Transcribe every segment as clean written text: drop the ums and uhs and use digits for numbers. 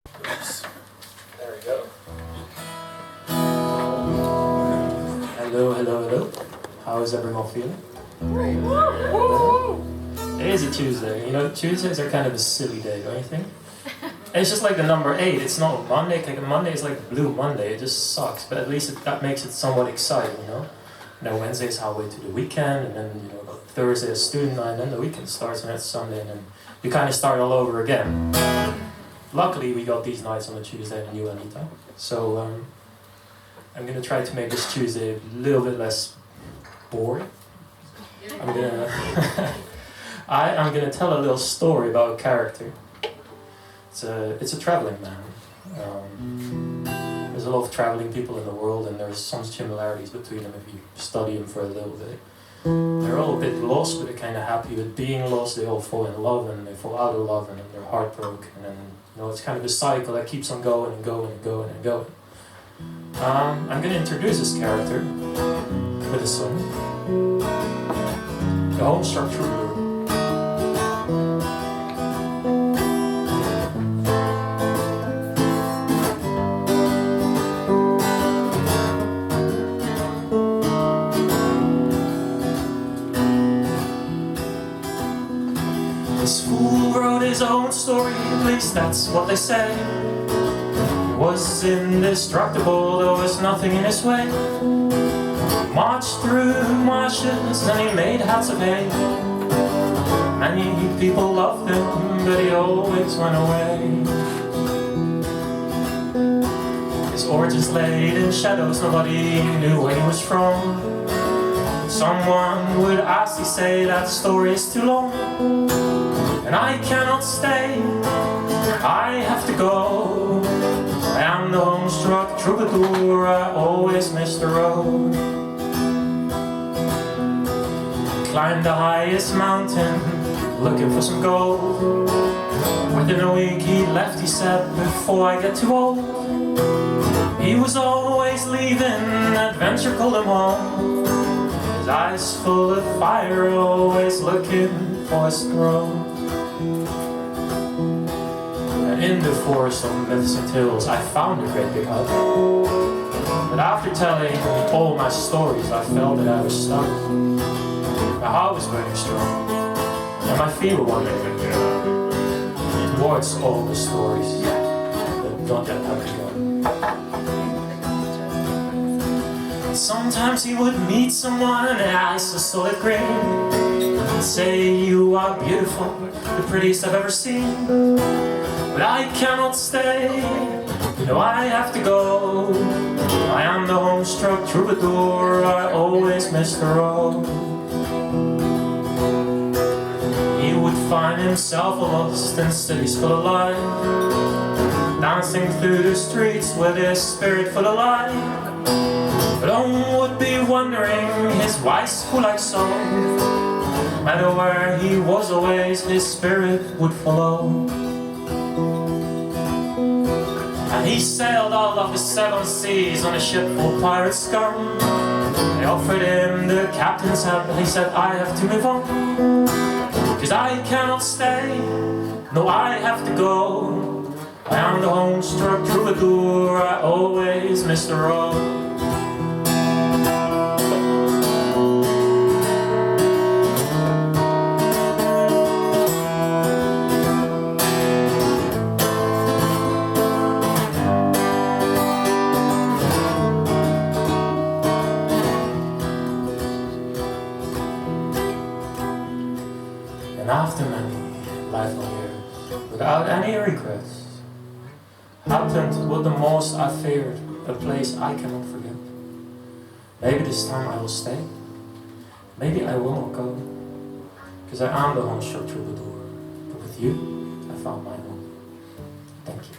Oops. There we go. Hello, hello, hello. How is everyone feeling? Great. It is a Tuesday. You know, Tuesdays are kind of a silly day, don't you think? It's just like the number 8. It's not a Monday. Like a Monday is like Blue Monday. It just sucks. But at least that makes it somewhat exciting, you know? And then Wednesday is halfway to the weekend, and then, you know, Thursday is student night, and then the weekend starts, and it's Sunday, and then you kind of start all over again. Luckily, we got these nights on a Tuesday and Nieuwe Anita. So, I'm gonna try to make this Tuesday a little bit less boring. I'm gonna tell a little story about a character. It's a traveling man. There's a lot of traveling people in the world, and there's some similarities between them if you study them for a little bit. They're all a bit lost, but they're kind of happy with being lost. They all fall in love, and they fall out of love, and then they're heartbroken, and then, you know, it's kind of a cycle that keeps on going and going and going and going. I'm going to introduce this character with a song. The Homestruck Troubadour. This fool wrote his own story, at least that's what they say. He was indestructible, there was nothing in his way. Marched through marshes and he made hats of hay. Many people loved him, but he always went away. His origins laid in shadows, nobody knew where he was from. Someone would ask, say that the story is too long. And I cannot stay, I have to go. I am the Homestruck Troubadour, I always miss the road. Climbed the highest mountain, looking for some gold. Within a week he left, he said, before I get too old. He was always leaving, adventure called him home. His eyes full of fire, always looking for his throne. And in the forest of myths and tales, I found a great big hut. But after telling all my stories, I felt that I was stuck. My heart was burning strong, and my feet were wandering towards all the stories that don't yet have begun. Sometimes he would meet someone and eyes a solid green, and say, you are beautiful, the prettiest I've ever seen. But I cannot stay, no, I have to go. I am the Homestruck Troubadour, I always miss the road. He would find himself lost in cities full of life, dancing through the streets with his spirit full of life. But one would be wondering, his wife's full like so. No matter where he was, always his spirit would follow. And he sailed all of the 7 seas on a ship full of pirate scum. They offered him the captain's hat, but he said, I have to move on. Cause I cannot stay, no, I have to go. I am the Homestruck Troubadour, I always miss the road. And after many lifelong years, without any regrets, happened what the most I feared, a place I cannot forget. Maybe this time I will stay, maybe I will not go, because I am the Homestruck Troubadour, but with you, I found my home. Thank you.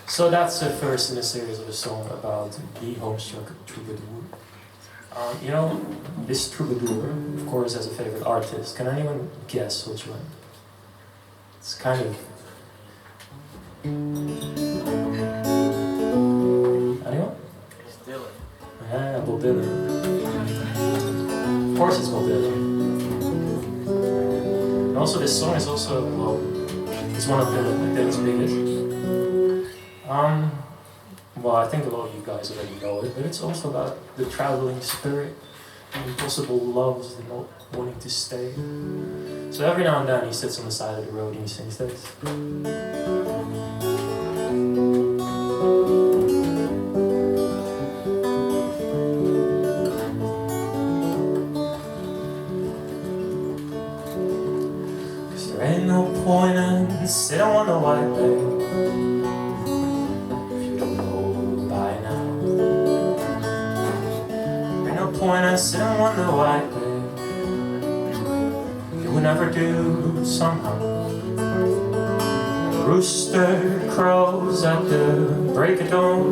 So that's the first in a series of a song about the Homestruck Troubadour. You know, this troubadour, of course, has a favorite artist. Can anyone guess which one? It's kind of... Anyone? It's Deel. Yeah, Bob Dylan. Of course it's Bob Dylan. And also this song is also, well, it's one of Dylan's biggest. Well, I think a lot of you guys already know it, but it's also about the traveling spirit, the impossible loves, the not wanting to stay. So every now and then he sits on the side of the road and he sings this. There ain't no point in sitting on the white lake if you don't know by now. There ain't no point in sitting on the white lake, you will never do somehow. The rooster crows at the break of dawn.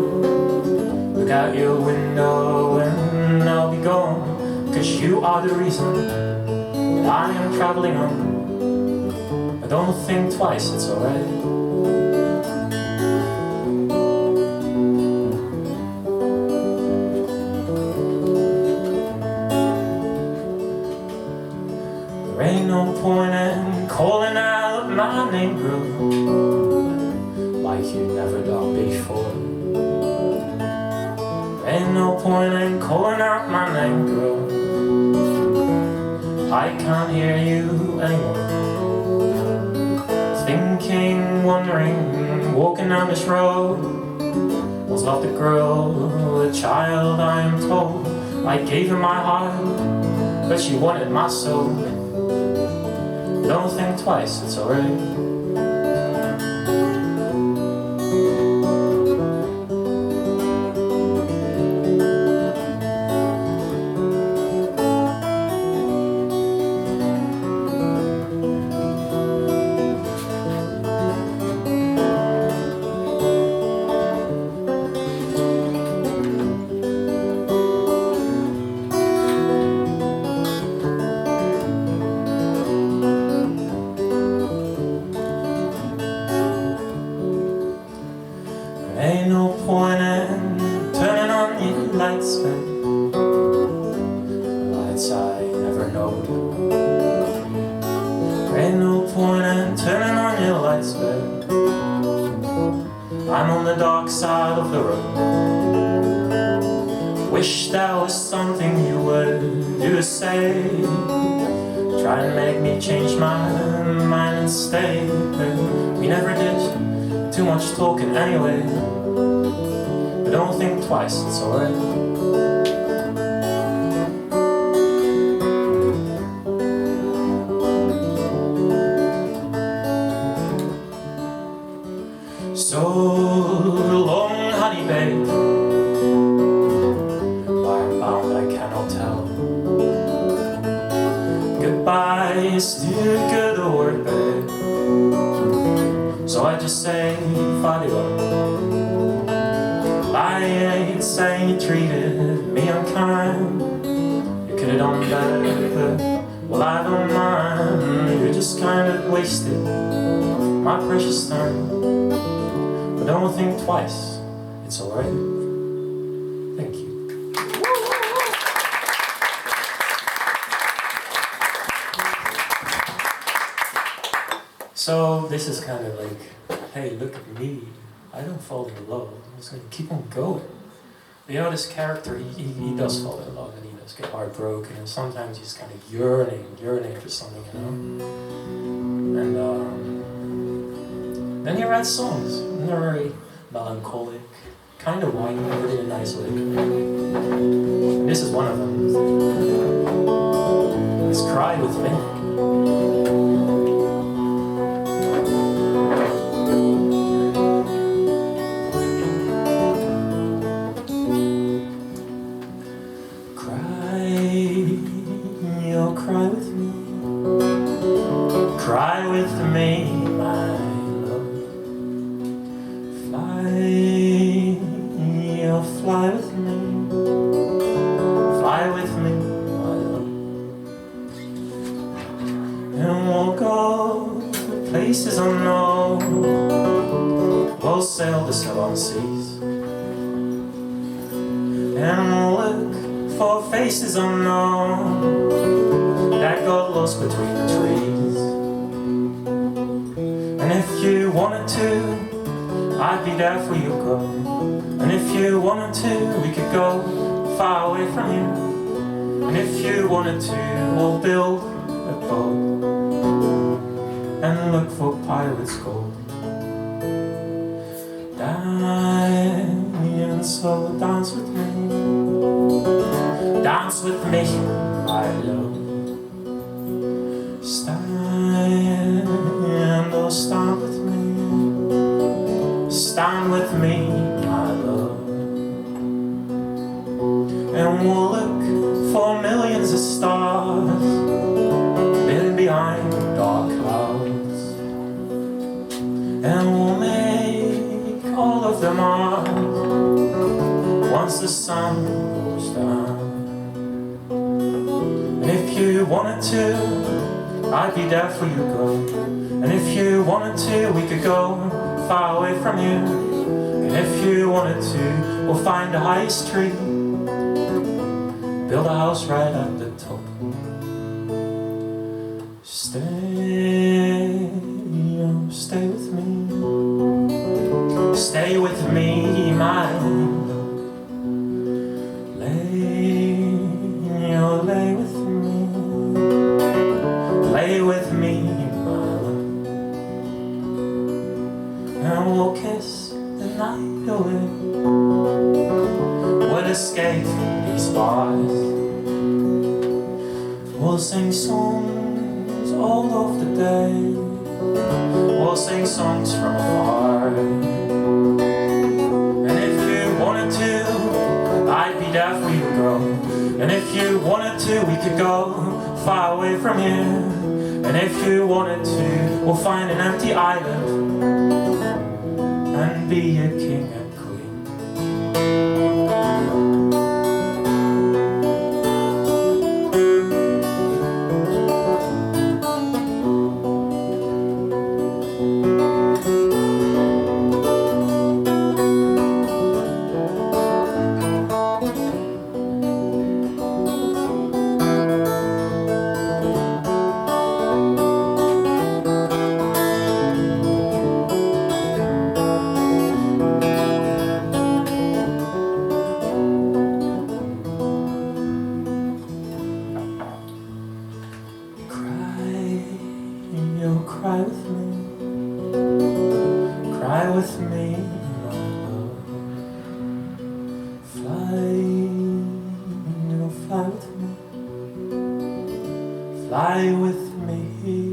Look out your window and I'll be gone, 'cause you are the reason that I am traveling on. Don't think twice, it's alright. There ain't no point in calling out my name, girl, like you never done before. There ain't no point in calling out my name, girl, I can't hear you anymore. Thinking, wondering, walking down this road, was love the girl, a child I am told. I gave her my heart, but she wanted my soul. Don't think twice, it's alright. Ain't no point in turning on your lights, babe. Lights I never know. Ain't no point in turning on your lights, babe. I'm on the dark side of the road. Wish that was something you would do or say. Try and make me change my mind and stay, but we never did. Too much talking anyway. But don't think twice, it's alright. So long, honey babe. Why I'm bound I cannot tell. Goodbye is still good word, babe. So I just say, farewell. I ain't saying you treated me unkind. You could've done better, but, well, I don't mind. You just kind of wasted my precious time. But don't think twice, it's alright. Thank you. So this is kind of like, hey, look at me. I don't fall in love. I'm just gonna keep on going. But you know, this character, he does fall in love and he does get heartbroken, and sometimes he's kind of yearning for something, you know. And then he writes songs, and they're very melancholic, kind of whiny, but in a nice way. And this is one of them. It's Cry With Me. Cry with me, cry with me, my love. Fly, you'll fly with me, my love. And we'll go to places unknown, we'll sail the seven seas, and we'll look for faces unknown that got lost between the trees. if you wanted to, I'd be there for you, girl. And if you wanted to, we could go far away from you. And if you wanted to, we'll build a boat and look for pirates' gold. So dance with me, my love. Stand, oh stand with me, my love. And we'll look for millions of stars hidden behind dark clouds, and we'll make all of them ours once the sun goes down. And if you wanted to, I'd be there for you, girl. And if you wanted to, we could go far away from you. And if you wanted to, we'll find the highest tree, build a house right at the top. Stay, oh, stay with me. Stay with me, my love. Lay with me, my love. And we'll kiss the night away. We'll escape from these bars. We'll sing songs all of the day. We'll sing songs from afar. And if you wanted to, I'd be there for you, girl. And if you wanted to, we could go far away from here. And if you wanted to, we'll find an empty island and be a king and queen. Cry with me, cry with me, my love. Fly, fly with me, fly with me.